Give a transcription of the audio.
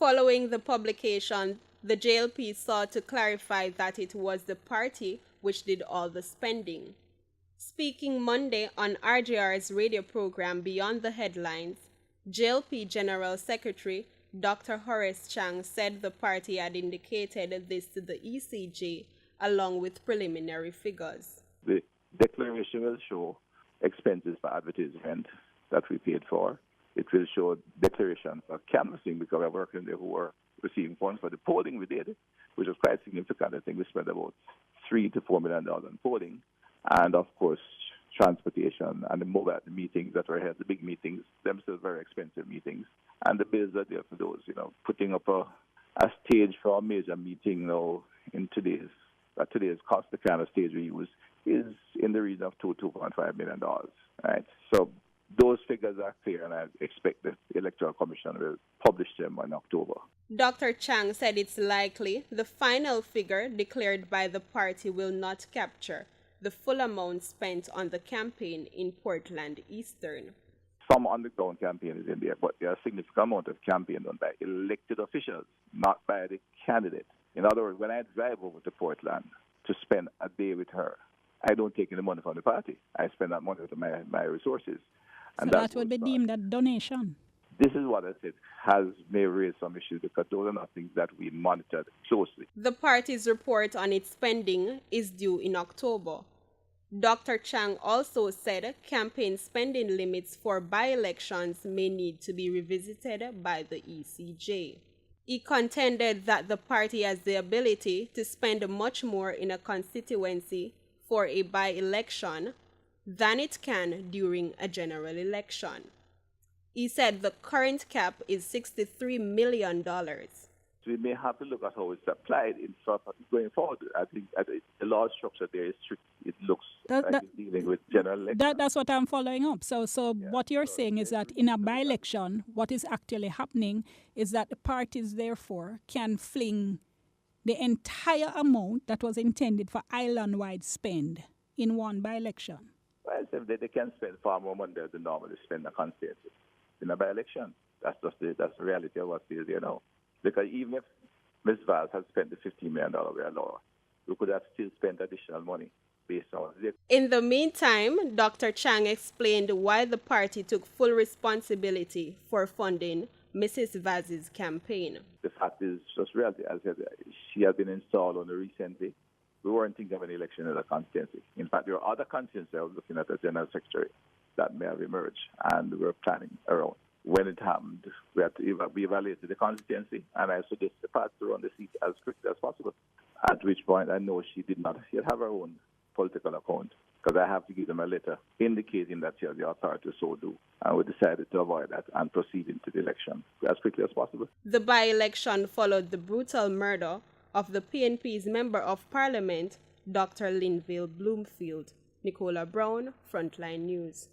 Following the publication, the JLP sought to clarify that it was the party which did all the spending. Speaking Monday on RJR's radio program Beyond the Headlines, JLP General Secretary Dr. Horace Chang said the party had indicated this to the ECJ along with preliminary figures. The declaration will show expenses for advertisement that we paid for. It will show declaration for canvassing because we're working there who were receiving funds for the polling we did, which was quite significant. I think we spent about $3 to $4 million on polling. And of course, transportation and the mobile meetings that were held, the big meetings, themselves very expensive meetings. And the bills are there for those, putting up a stage for a major meeting now in today's cost, the kind of stage we use is in the region of $2.5 million, right? So those figures are clear, and I expect the Electoral Commission will publish them in October. Dr. Chang said it's likely the final figure declared by the party will not capture the full amount spent on the campaign in Portland Eastern. Some underground campaign is in there, but there are a significant amount of campaign done by elected officials, not by the candidate. In other words, when I drive over to Portland to spend a day with her, I don't take any money from the party. I spend that money with my resources. And so that would be deemed a donation. This is what I said may raise some issues because those are not things that we monitored closely. The party's report on its spending is due in October. Dr. Chang also said campaign spending limits for by-elections may need to be revisited by the ECJ. He contended that the party has the ability to spend much more in a constituency for a by-election than it can during a general election. He said the current cap is $63 million. We may have to look at how it's applied in going forward. I think the law structure there is strict. It looks like it's dealing with general elections. That's what I'm following up. So what you're saying is that in a by-election, what is actually happening is that the parties, therefore, can fling the entire amount that was intended for island-wide spend in one by-election. Well, they can spend far more money than they normally spend in a constituency. In a by-election, that's the reality of what's there now. Because even if Ms. Vaz had spent the $15 million we allowed, we could have still spent additional money based on it. In the meantime, Dr. Chang explained why the party took full responsibility for funding Mrs. Vaz's campaign. The fact is just reality. As I said, she had been installed only recently. We weren't thinking of an election in the constituency. In fact, there are other constituencies I was looking at as general secretary that may have emerged, and we were planning around. When it happened, we had to evaluated the constituency, and I suggested the party to run the seat as quickly as possible. At which point, I know she did not yet have her own political account, because I have to give them a letter indicating that she has the authority to so do. And we decided to avoid that and proceed into the election as quickly as possible. The by-election followed the brutal murder of the PNP's Member of Parliament, Dr. Linville Bloomfield. Nicola Brown, Frontline News.